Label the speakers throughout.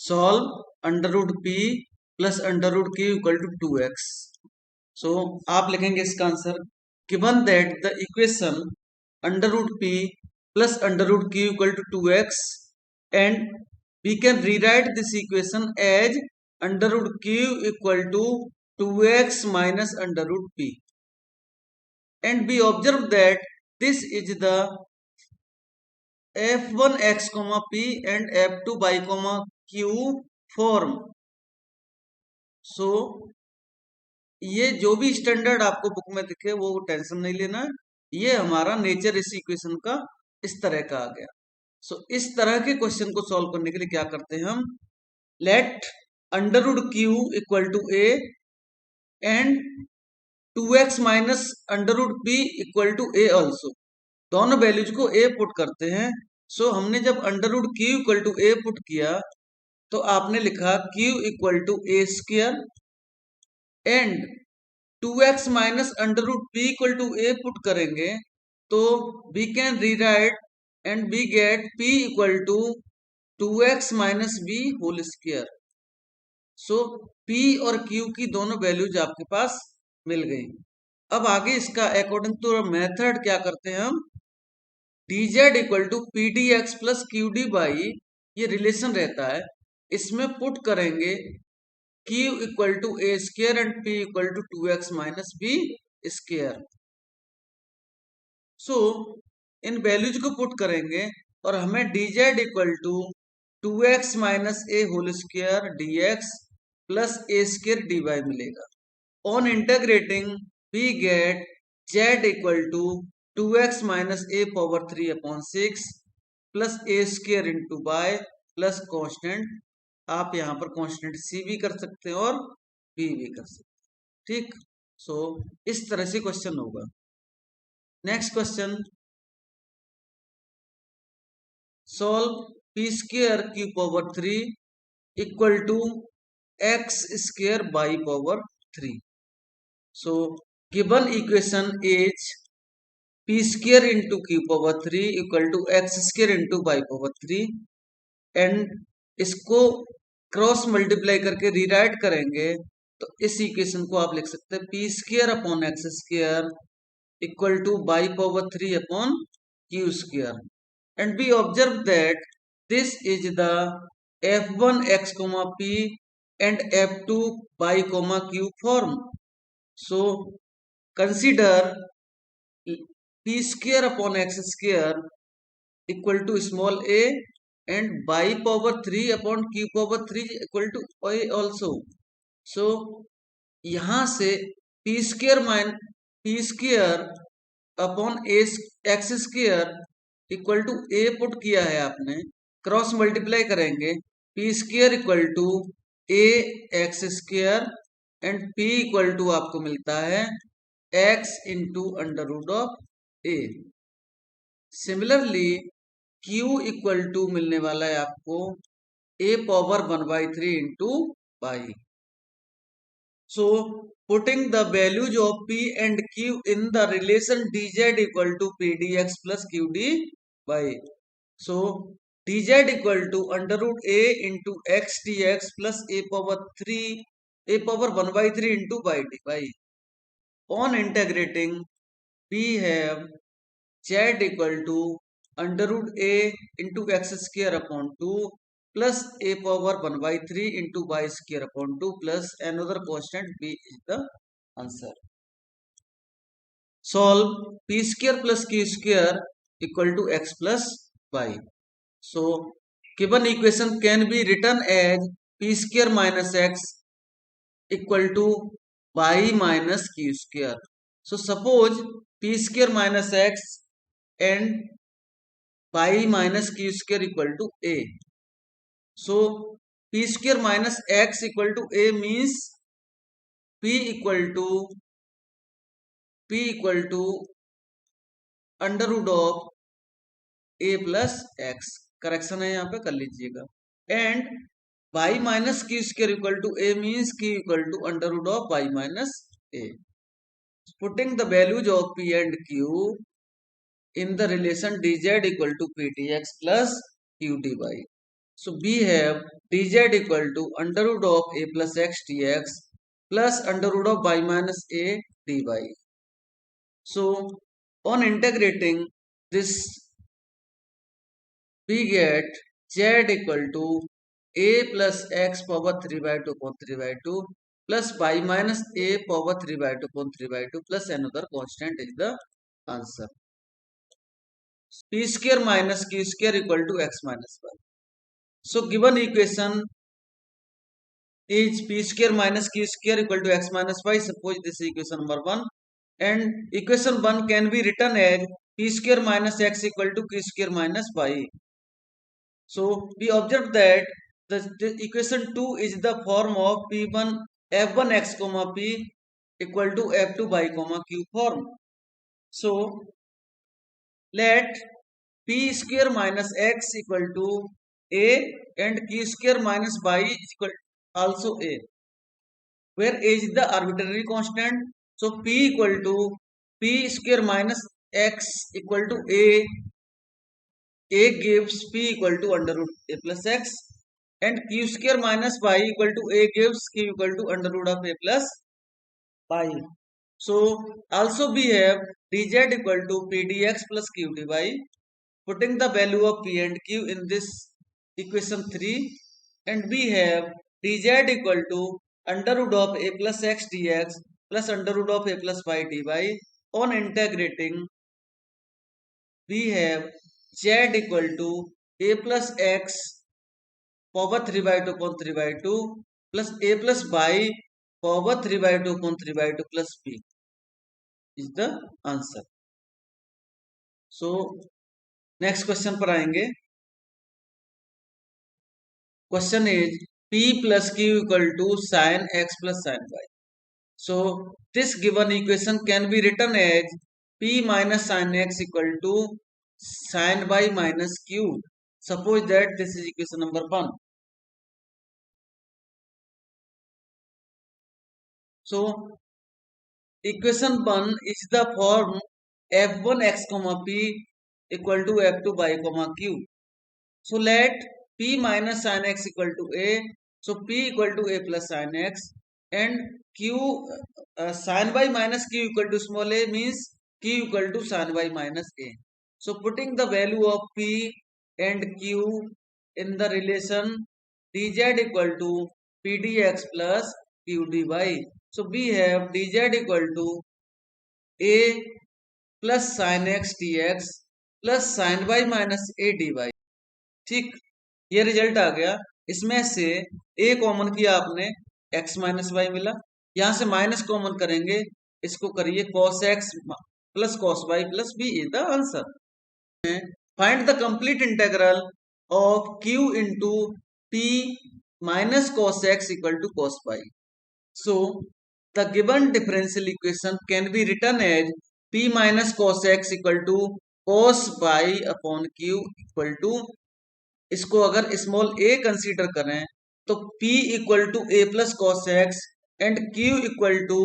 Speaker 1: solve under root p plus under root q equal to 2x. So आप लिखेंगे इसका answer, given that the equation under root p plus under root q equal to 2x, and we can rewrite this equation as under root q equal to 2x minus under root p, and we observe that this is the f1 x comma p and f2 y comma q form. So ये जो भी standard आपको book में दिखे वो tension नहीं लेना, ये हमारा नेचर इस इक्वेशन का इस तरह का आ गया. सो इस तरह के क्वेश्चन को सॉल्व करने के लिए क्या करते हैं हम, let under root Q equal to A and 2x minus under root P equal to A also, दोनों वैल्यूज को ए पुट करते हैं. सो हमने जब under root Q equal to A put किया तो आपने लिखा Q equal to A square and 2x minus under root P equal to A put करेंगे तो we can rewrite and we get p equal to 2x minus B whole square. So p और q की दोनों values आपके पास मिल गई. अब आगे इसका अकॉर्डिंग टू मेथड क्या करते हैं हम, dz equal to P D X plus Q D Y, ये रिलेशन रहता है, इसमें पुट करेंगे q equal to A square and p equal to 2x minus B square. So इन वैल्यूज को पुट करेंगे और हमें dz equal to 2x minus A whole square dx plus A square dy मिलेगा. On integrating we get z equal to 2x minus A power 3 upon 6 plus A square into Y plus constant, आप यहाँ पर constant सी भी कर सकते हैं और B भी कर सकते हैं. ठीक, सो इस तरह से क्वेश्चन होगा. Next question, solve P square Q power 3 equal to X square Y power 3. So given equation is p square into q power 3 equal to x square into y power 3, and इसको cross multiply करके rewrite करेंगे तो इस equation को आप लिख सकते हैं p square upon x square equal to y power 3 upon q square, and we observe that this is the f1 x comma p and f2 y comma q form. So consider p square upon x square equal to small a and y power 3 upon q power 3 equal to a also. So यहाँ से p square upon x square equal to a put किया है आपने, cross multiply करेंगे p square equal to a x square and p equal to आपको मिलता है x into under root of a. Similarly q equal to मिलने वाला है आपको a power 1/3 into y. So putting the values of p and q in the relation dz equal to p dx plus q dy. So dz equal to under root a into x dx plus a power 1/3 into y dy. On integrating we have z equal to under root a into x square upon 2 plus a power 1/3 into y square upon 2 plus another constant b is the answer. Solve p square plus q square equal to x plus y. So given equation can be written as p square minus x equal to y minus q square. So suppose p square minus x and y minus q square equal to a. So p square minus x equal to a means p equal to under root of a plus x, correction है यहाँ पे कर लीजिएगा, and y minus Q square equal to a means q equal to under root of y minus a. Putting the values of p and q in the relation dz equal to p dx plus q dy. So we have dz equal to under root of a plus x dx plus under root of y minus a dy. So on integrating this, we get z equal to a plus x power 3 by 2 upon 3 by 2 plus y minus a power 3 by 2 upon 3 by 2 plus another constant is the answer. P square minus q square equal to x minus y. So given equation is p square minus q square equal to x minus y. Suppose this is equation number 1, and equation 1 can be written as p square minus x equal to q square minus y. So we observe that the equation 2 is the form of p1 f1 x comma p equal to f2 y comma q form. So let p square minus x equal to a and q square minus y is equal also a, where a is the arbitrary constant. So p equal to p square minus x equal to a gives p equal to under root a plus x, and q square minus y equal to a gives q equal to under root of a plus y. So also we have dz equal to p dx plus q dy. Putting the value of p and q in this equation 3, and we have dz equal to under root of a plus x dx plus under root of a plus y dy. On integrating, we have z equal to a plus x power 3 by 2 upon 3 by 2 plus a plus y power 3 by 2 upon 3 by 2 plus p is the answer. So next question पर आएंगे. Question is p plus q equal to sin x plus sin y. So this given equation can be written as p minus sin x equal to sin y minus q. Suppose that this is equation number 1. So equation 1 is the form f1 x comma p equal to f2 y comma q. So let p minus sin x equal to a. So p equal to a plus sin x, and q sin y minus q equal to small a means q equal to sin y minus a. So putting the value of p and q in the relation dz equal to p dx plus q dy. So we have dz equal to a plus sin x dx plus sin y minus a dy. ठीक, ये result आ गया. इसमें से a common किया आपने, x minus Y मिला. यहां से माइनस कॉमन करेंगे, इसको करिए cos x plus cos y plus b is the answer. Find the complete integral of q into p minus cos x equal to cos y. So the given differential equation can be written as p minus cos x equal to cos y upon q equal to, इसको अगर small a consider करें तो p equal to a plus cos X and q equal to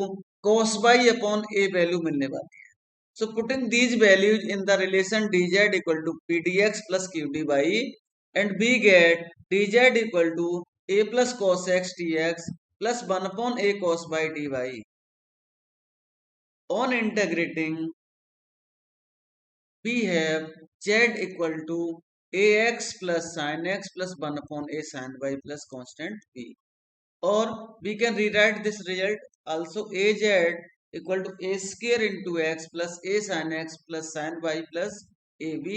Speaker 1: cos y upon a value मिलने वाली है. So putting these values in the relation dz equal to p dx plus q dy, and we get dz equal to a plus cos x dx plus 1 upon a cos y dy. On integrating, we have z equal to ax plus sin x plus 1 upon a sin y plus constant p. Or we can rewrite this result also az equal to a square into x plus a sin x plus sin y plus ab.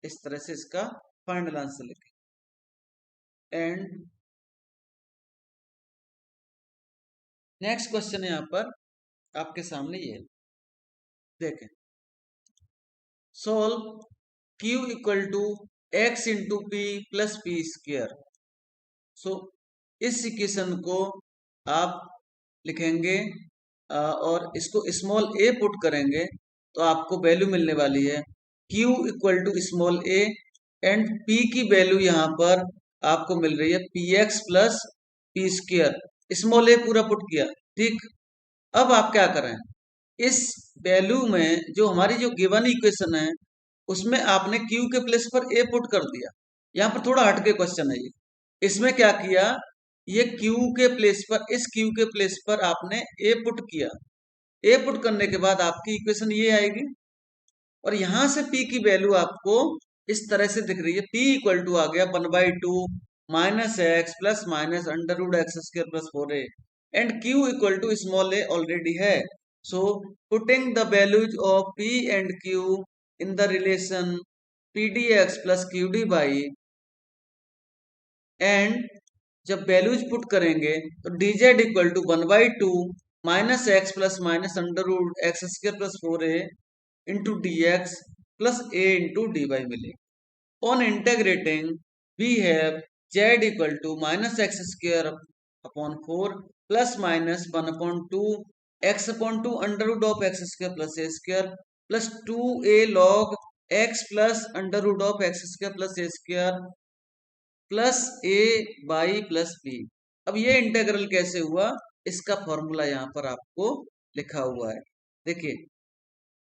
Speaker 1: इस तरह से इसका final answer लिखें. And next question यहाँ पर आपके सामने ये देखें. Solve q equal to x into P plus P square. So इस इक्वेशन को आप लिखेंगे और इसको स्मॉल a पुट करेंगे तो आपको वैल्यू मिलने वाली है q equal to small a, and p की वैल्यू यहाँ पर आपको मिल रही है px plus P square. Small a पूरा पुट किया. ठीक, अब आप क्या करें, इस वैल्यू में जो हमारी जो गिवन इक्वेशन है उसमें आपने q के प्लेस पर a पुट कर दिया. यहाँ पर थोड़ा हटके क्वेश्चन है ये। इसमें क्या किया, ये Q के प्लेस पर, इस Q के प्लेस पर आपने A पुट किया। A पुट करने के बाद आपकी इक्वेशन ये आएगी, और यहां से P की वैल्यू आपको इस तरह से दिख रही है। P इक्वल टू आ गया 1/2 minus X plus minus under root X square plus 4a, and Q equal to small a already है। So putting the values of P and Q in the relation PDX plus QD Y, and जब values put करेंगे तो dz equal to 1/2 minus X plus minus under root X square plus 4a into dx plus a into dy मिले। On integrating we have z equal to minus X square upon 4 plus minus 1/2 x upon 2 under root of X square plus a square plus 2a log x plus under root of X square plus a square plus a Y plus b। अब ये integral कैसे हुआ, इसका formula यहाँ पर आपको लिखा हुआ है। देखिए,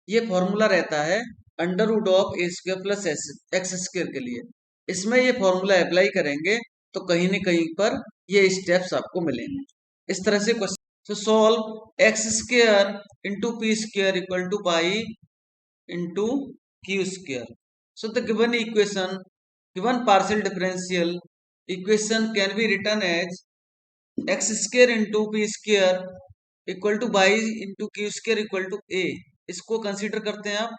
Speaker 1: ये फॉर्मूला रहता है under root of A square plus X square के लिए। इसमें ये फॉर्मूला अप्लाई करेंगे तो कहीं न कहीं पर ये स्टेप्स आपको मिलेंगे। इस तरह से क्वेश्चन, तो solve X square into P square equal to pi into Q square. So the given equation, given partial differential equation can be return as X square into P square equal to Y into Q square equal to A. इसको consider करते हैं आप,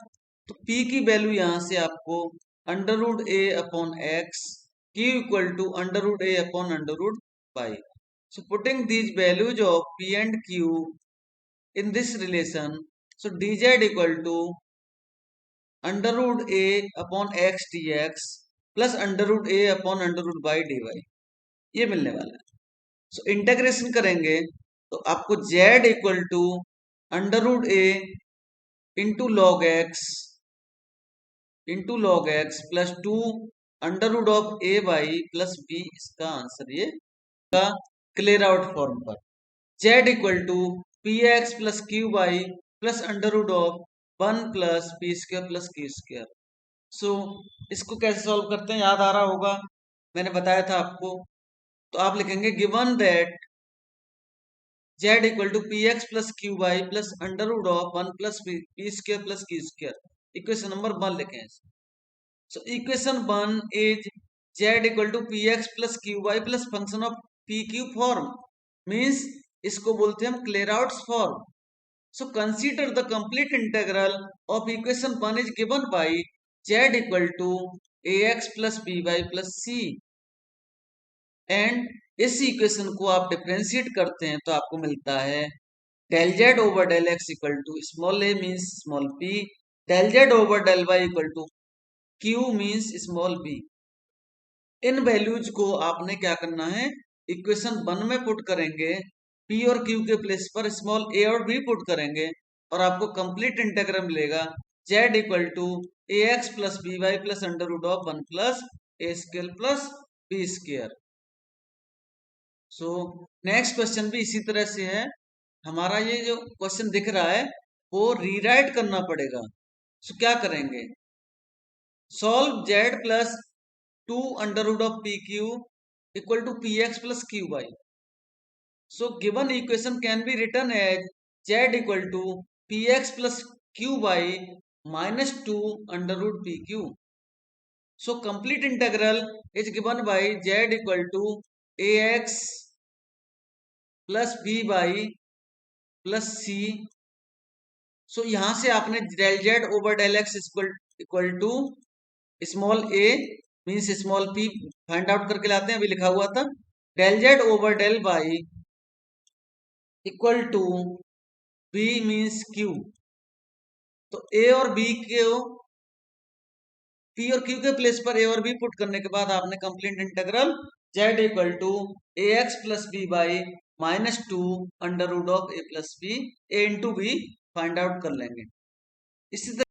Speaker 1: तो P की value यहां से आपको under root A upon X, Q equal to under root A upon under root Y. So putting these values of P and Q in this relation, so dz equal to under root A upon X dx plus under root A upon under root Y dy, ये मिलने वाला है। सो integration करेंगे तो आपको z equal to under root A into log X plus 2 under root of a Y plus b, इसका answer ये का क्लियर आउट फॉर्म पर z equal to P X plus Q Y plus under root of 1 plus P square plus Q square. So इसको कैसे solve करते हैं, याद आ रहा होगा, मैंने बताया था आपको। तो आप लिखेंगे given that z equal to P X plus Q Y plus under root of 1 plus P square plus Q square. Equation number 1 लिखें। So equation 1 is z equal to P X plus Q Y plus function of P Q form, means इसको बोलते हैं हम clear out form. So consider the complete integral of equation 1 is given by z equal to A X plus B Y plus C, and इस equation को आप differentiate करते हैं तो आपको मिलता है del Z over del X equal to small A means small P, del Z over del Y equal to Q means small B. इन वैल्यूज को आपने क्या करना है, इक्वेशन 1 में पुट करेंगे, पी और क्यू के प्लेस पर स्मॉल ए और बी पुट करेंगे, और आपको कंप्लीट इंटेग्रल मिलेगा Z equal to A X plus B Y plus under root of 1 plus A square plus B square. So next question भी इसी तरह से है। हमारा ये जो क्वेश्चन दिख रहा है वो रीराइट करना पड़ेगा। सो क्या करेंगे, solve Z plus 2 under root of P Q equal to P X plus Q Y. So given equation can be return as Z equal to P X plus Q Y minus 2 under root P Q. So complete integral is given by Z equal to A X plus B Y plus C. So यहां से आपने del Z over del X equal to small A means small P find out करके लाते हैं, अभी लिखा हुआ था del Z over del Y equal to B means Q. तो ए और बी के, पी और क्यू के प्लेस पर ए और बी पुट करने के बाद आपने complete integral Z equal to A X plus B Y minus 2 under root of A plus B A into B find out कर लेंगे। इसी तरह